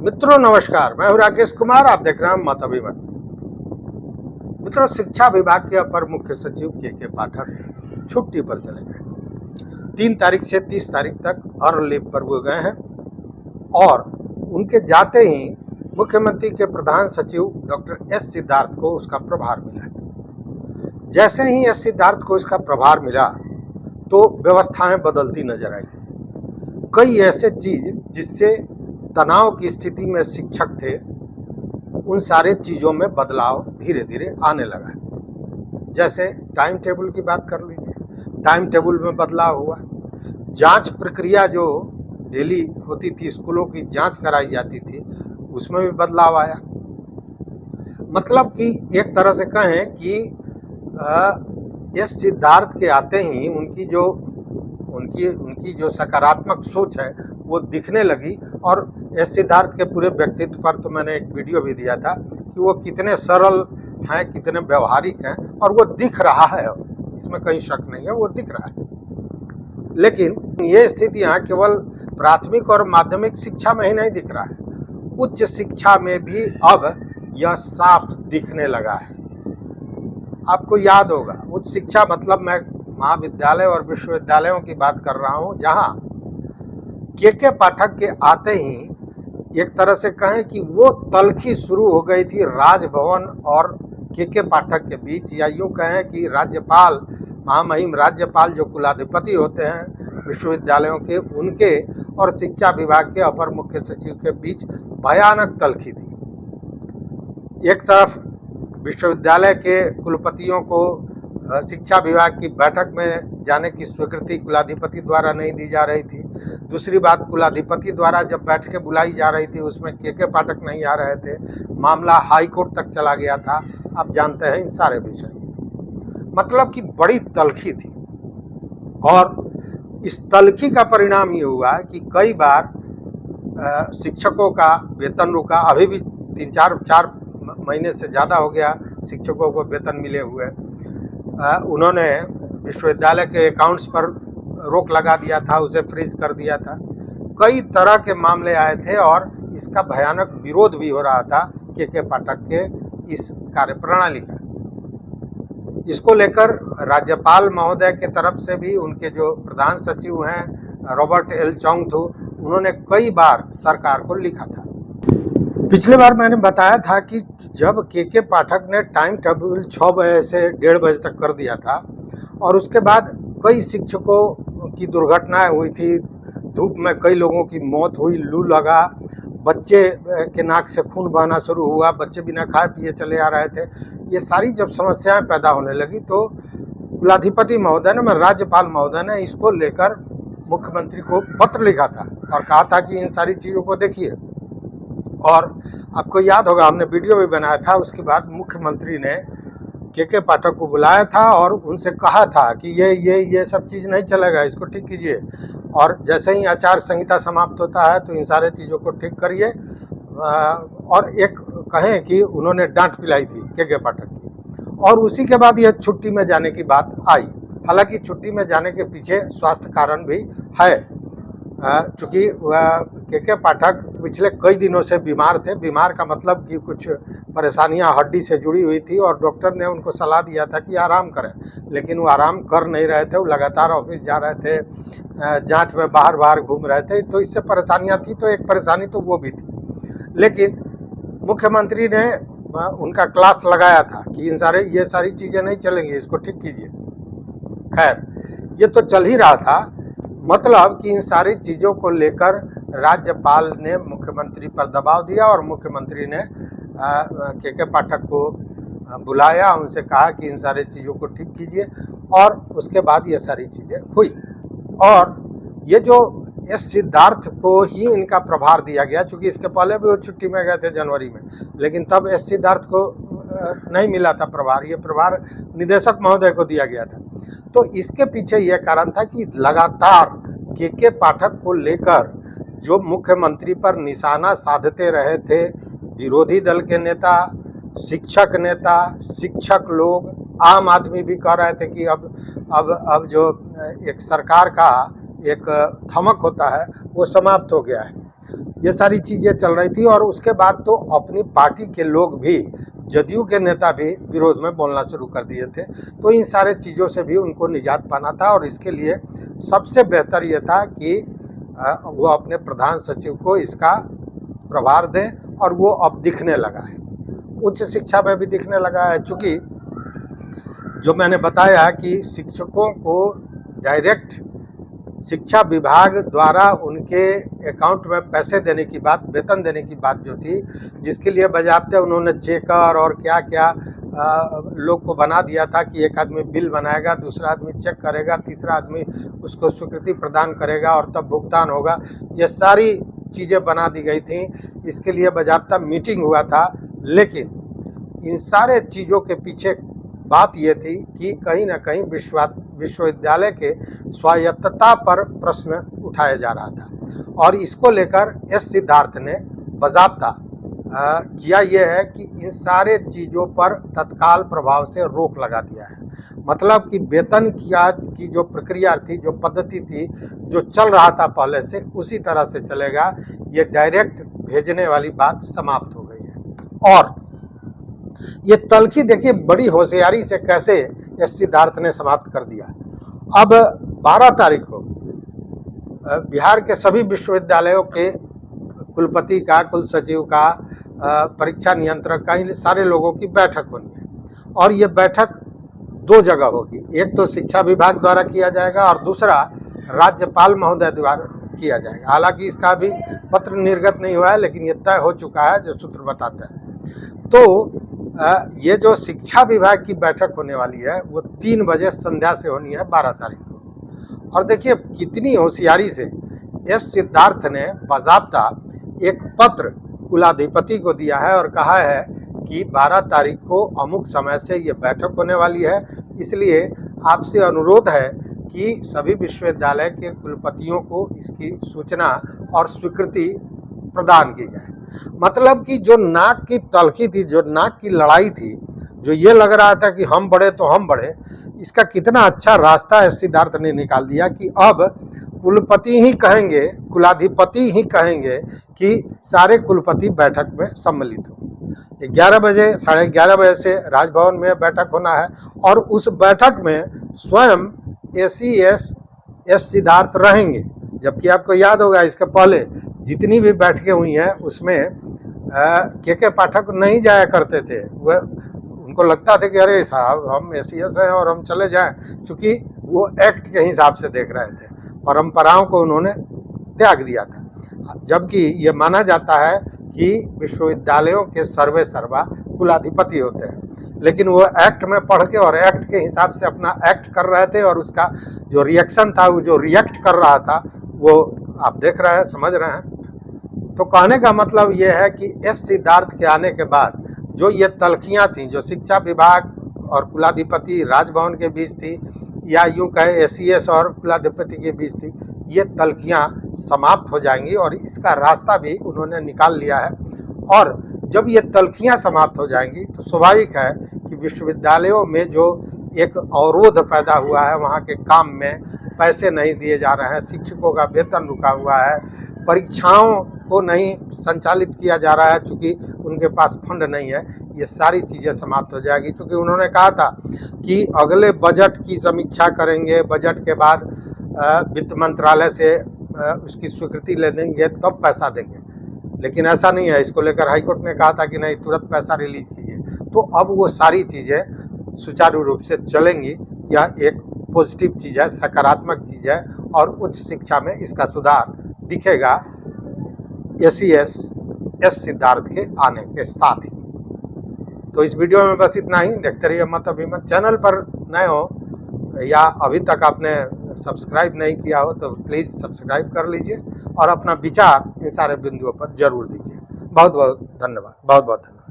मित्रों नमस्कार, मैं हूं राकेश कुमार। आप देख रहे हैं माताभिमत। मित्रों, शिक्षा विभाग के अपर मुख्य सचिव के पाठक छुट्टी पर चले गए। 3 तारीख से 30 तारीख तक अर्न लीव पर वो गए हैं और उनके जाते ही मुख्यमंत्री के प्रधान सचिव डॉक्टर एस सिद्धार्थ को उसका प्रभार मिला। जैसे ही एस सिद्धार्थ को इसका प्रभार मिला तो व्यवस्थाएं बदलती नजर आई। कई ऐसे चीज जिससे तनाव की स्थिति में शिक्षक थे, उन सारे चीज़ों में बदलाव धीरे धीरे आने लगा। जैसे टाइम टेबल की बात कर लीजिए, टाइम टेबल में बदलाव हुआ। जांच प्रक्रिया जो डेली होती थी, स्कूलों की जांच कराई जाती थी, उसमें भी बदलाव आया। मतलब कि एक तरह से कहें कि इस सिद्धार्थ के आते ही उनकी जो सकारात्मक सोच है वो दिखने लगी। और एस सिद्धार्थ के पूरे व्यक्तित्व पर तो मैंने एक वीडियो भी दिया था कि वो कितने सरल हैं, कितने व्यवहारिक हैं, और वो दिख रहा है, इसमें कहीं शक नहीं है, वो दिख रहा है। लेकिन ये स्थितियाँ केवल प्राथमिक और माध्यमिक शिक्षा में ही नहीं दिख रहा है, उच्च शिक्षा में भी अब यह साफ दिखने लगा है। आपको याद होगा, उच्च शिक्षा मतलब मैं महाविद्यालय और विश्वविद्यालयों की बात कर रहा हूँ, जहाँ के पाठक के आते ही एक तरह से कहें कि वो तल्खी शुरू हो गई थी राजभवन और के पाठक के बीच, या यूँ कहें कि राज्यपाल, महामहिम राज्यपाल जो कुलाधिपति होते हैं विश्वविद्यालयों के, उनके और शिक्षा विभाग के अपर मुख्य सचिव के बीच भयानक तल्खी थी। एक तरफ विश्वविद्यालय के कुलपतियों को शिक्षा विभाग की बैठक में जाने की स्वीकृति कुलाधिपति द्वारा नहीं दी जा रही थी। दूसरी बात, कुलाधिपति द्वारा जब बैठकें बुलाई जा रही थी उसमें के पाठक नहीं आ रहे थे। मामला हाई कोर्ट तक चला गया था। आप जानते हैं इन सारे विषय। मतलब कि बड़ी तल्खी थी, और इस तल्खी का परिणाम ये हुआ कि कई बार शिक्षकों का वेतन रुका। अभी भी 3-4 महीने से ज़्यादा हो गया शिक्षकों को वेतन मिले हुए। उन्होंने विश्वविद्यालय के अकाउंट्स पर रोक लगा दिया था, उसे फ्रीज कर दिया था। कई तरह के मामले आए थे और इसका भयानक विरोध भी हो रहा था के पाठक के इस कार्यप्रणाली का। इसको लेकर राज्यपाल महोदय के तरफ से भी उनके जो प्रधान सचिव हैं रॉबर्ट एल चौंगथू, उन्होंने कई बार सरकार को लिखा था। पिछले बार मैंने बताया था कि जब के पाठक ने टाइम टेबल 6 बजे से 1:30 बजे तक कर दिया था और उसके बाद कई शिक्षकों की दुर्घटनाएं हुई थी, धूप में कई लोगों की मौत हुई, लू लगा, बच्चे के नाक से खून बहना शुरू हुआ, बच्चे बिना खाए पिए चले आ रहे थे। ये सारी जब समस्याएं पैदा होने लगी तो कुलाधिपति महोदय ने, राज्यपाल महोदय ने इसको लेकर मुख्यमंत्री को पत्र लिखा था और कहा था कि इन सारी चीज़ों को देखिए। और आपको याद होगा, हमने वीडियो भी बनाया था। उसके बाद मुख्यमंत्री ने के पाठक को बुलाया था और उनसे कहा था कि ये सब चीज़ नहीं चलेगा, इसको ठीक कीजिए। और जैसे ही आचार संहिता समाप्त होता है तो इन सारे चीज़ों को ठीक करिए। और एक कहें कि उन्होंने डांट पिलाई थी के पाठक की, और उसी के बाद यह छुट्टी में जाने की बात आई। हालांकि छुट्टी में जाने के पीछे स्वास्थ्य कारण भी है, चूँकि के पाठक पिछले कई दिनों से बीमार थे। बीमार का मतलब कि कुछ परेशानियां हड्डी से जुड़ी हुई थी और डॉक्टर ने उनको सलाह दिया था कि आराम करें, लेकिन वो आराम कर नहीं रहे थे। वो लगातार ऑफिस जा रहे थे, जांच में बाहर घूम रहे थे, तो इससे परेशानियां थी। तो एक परेशानी तो वो भी थी, लेकिन मुख्यमंत्री ने उनका क्लास लगाया था कि ये सारी चीज़ें नहीं चलेंगी, इसको ठीक कीजिए। खैर, ये तो चल ही रहा था। मतलब कि इन सारी चीज़ों को लेकर राज्यपाल ने मुख्यमंत्री पर दबाव दिया और मुख्यमंत्री ने के पाठक को बुलाया, उनसे कहा कि इन सारी चीज़ों को ठीक कीजिए, और उसके बाद ये सारी चीज़ें हुई। और ये जो एस सिद्धार्थ को ही इनका प्रभार दिया गया, चूँकि इसके पहले भी वो छुट्टी में गए थे जनवरी में, लेकिन तब एस सिद्धार्थ को नहीं मिला था प्रभार। ये प्रभार निदेशक महोदय को दिया गया था। तो इसके पीछे यह कारण था कि लगातार के पाठक को लेकर जो मुख्यमंत्री पर निशाना साधते रहे थे विरोधी दल के नेता, शिक्षक लोग, आम आदमी भी कह रहे थे कि अब जो एक सरकार का एक थमक होता है वो समाप्त हो गया है। ये सारी चीज़ें चल रही थी। और उसके बाद तो अपनी पार्टी के लोग भी, जदयू के नेता भी विरोध में बोलना शुरू कर दिए थे। तो इन सारे चीज़ों से भी उनको निजात पाना था और इसके लिए सबसे बेहतर ये था कि वो अपने प्रधान सचिव को इसका प्रभार दें। और वो अब दिखने लगा है, उच्च शिक्षा में भी दिखने लगा है। चूँकि जो मैंने बताया कि शिक्षकों को डायरेक्ट शिक्षा विभाग द्वारा उनके अकाउंट में पैसे देने की बात, वेतन देने की बात जो थी, जिसके लिए बजाबते उन्होंने चेकर और क्या क्या लोग को बना दिया था कि एक आदमी बिल बनाएगा, दूसरा आदमी चेक करेगा, तीसरा आदमी उसको स्वीकृति प्रदान करेगा और तब भुगतान होगा। ये सारी चीज़ें बना दी गई थी। इसके लिए बजाबता मीटिंग हुआ था। लेकिन इन सारे चीज़ों के पीछे बात ये थी कि कहीं ना कहीं विश्वविद्यालय के स्वायत्तता पर प्रश्न उठाया जा रहा था। और इसको लेकर एस सिद्धार्थ ने बाज़ाब्ता किया यह है कि इन सारे चीज़ों पर तत्काल प्रभाव से रोक लगा दिया है। मतलब कि वेतन की आज की जो प्रक्रिया थी, जो पद्धति थी, जो चल रहा था पहले से, उसी तरह से चलेगा। ये डायरेक्ट भेजने वाली बात समाप्त हो गई है। और ये तल्खी देखिए बड़ी होशियारी से कैसे एस सिद्धार्थ ने समाप्त कर दिया। अब 12 तारीख को बिहार के सभी विश्वविद्यालयों के कुलपति का, कुल सचिव का, परीक्षा नियंत्रक का, इन सारे लोगों की बैठक होनी है। और ये बैठक 2 जगह होगी। एक तो शिक्षा विभाग द्वारा किया जाएगा और दूसरा राज्यपाल महोदय द्वारा किया जाएगा। हालांकि इसका भी पत्र निर्गत नहीं हुआ है, लेकिन ये तय हो चुका है, जो सूत्र बताते हैं। तो ये जो शिक्षा विभाग की बैठक होने वाली है वो 3 बजे संध्या से होनी है 12 तारीख को। और देखिए कितनी होशियारी से एस सिद्धार्थ ने बाज़ाब्ता एक पत्र कुलाधिपति को दिया है और कहा है कि 12 तारीख को अमुक समय से ये बैठक होने वाली है, इसलिए आपसे अनुरोध है कि सभी विश्वविद्यालय के कुलपतियों को इसकी सूचना और स्वीकृति प्रदान की जाए। मतलब कि जो नाक की तल्खी थी, जो नाक की लड़ाई थी, जो ये लग रहा था कि हम बढ़े तो हम बढ़े, इसका कितना अच्छा रास्ता एस सिद्धार्थ ने निकाल दिया कि अब कुलपति ही कहेंगे, कुलाधिपति ही कहेंगे कि सारे कुलपति बैठक में सम्मिलित हो। 11 बजे, 11:30 बजे से राजभवन में बैठक होना है। और उस बैठक में स्वयं एसीएस एस सिद्धार्थ रहेंगे। जबकि आपको याद होगा इसके पहले जितनी भी बैठकें हुई हैं उसमें के पाठक नहीं जाया करते थे। वह उनको लगता था कि अरे साहब हम एसीएस हैं और हम चले जाएं, क्योंकि वो एक्ट के हिसाब से देख रहे थे। परंपराओं को उन्होंने त्याग दिया था। जबकि ये माना जाता है कि विश्वविद्यालयों के सर्वे सर्वा कुलाधिपति होते हैं, लेकिन वो एक्ट में पढ़ के और एक्ट के हिसाब से अपना एक्ट कर रहे थे। और उसका जो रिएक्शन था, वो जो रिएक्ट कर रहा था, वो आप देख रहे हैं, समझ रहे हैं। तो कहने का मतलब ये है कि एस सिद्धार्थ के आने के बाद जो ये तल्खियाँ थीं, जो शिक्षा विभाग और कुलाधिपति राजभवन के बीच थी, या यूँ कहे एसीएस और कुलाधिपति के बीच थी, ये तल्खियाँ समाप्त हो जाएंगी। और इसका रास्ता भी उन्होंने निकाल लिया है। और जब ये तल्खियाँ समाप्त हो जाएंगी तो स्वाभाविक है कि विश्वविद्यालयों में जो एक अवरोध पैदा हुआ है, वहाँ के काम में पैसे नहीं दिए जा रहे हैं, शिक्षकों का वेतन रुका हुआ है, परीक्षाओं को नहीं संचालित किया जा रहा है चूँकि उनके पास फंड नहीं है, ये सारी चीज़ें समाप्त हो जाएगी। क्योंकि उन्होंने कहा था कि अगले बजट की समीक्षा करेंगे, बजट के बाद वित्त मंत्रालय से उसकी स्वीकृति ले देंगे, तब पैसा देंगे। लेकिन ऐसा नहीं है। इसको लेकर हाईकोर्ट ने कहा था कि नहीं, तुरंत पैसा रिलीज कीजिए। तो अब वो सारी चीज़ें सुचारू रूप से चलेंगी। यह एक पॉजिटिव चीज़ है, सकारात्मक चीज़ है। और उच्च शिक्षा में इसका सुधार दिखेगा एसीएस एस सिद्धार्थ के आने के साथ ही। तो इस वीडियो में बस इतना ही। देखते रहिए मत अभिमत। चैनल पर नए हो या अभी तक आपने सब्सक्राइब नहीं किया हो तो प्लीज़ सब्सक्राइब कर लीजिए और अपना विचार इन सारे बिंदुओं पर जरूर दीजिए। बहुत बहुत धन्यवाद। बहुत बहुत धन्यवाद।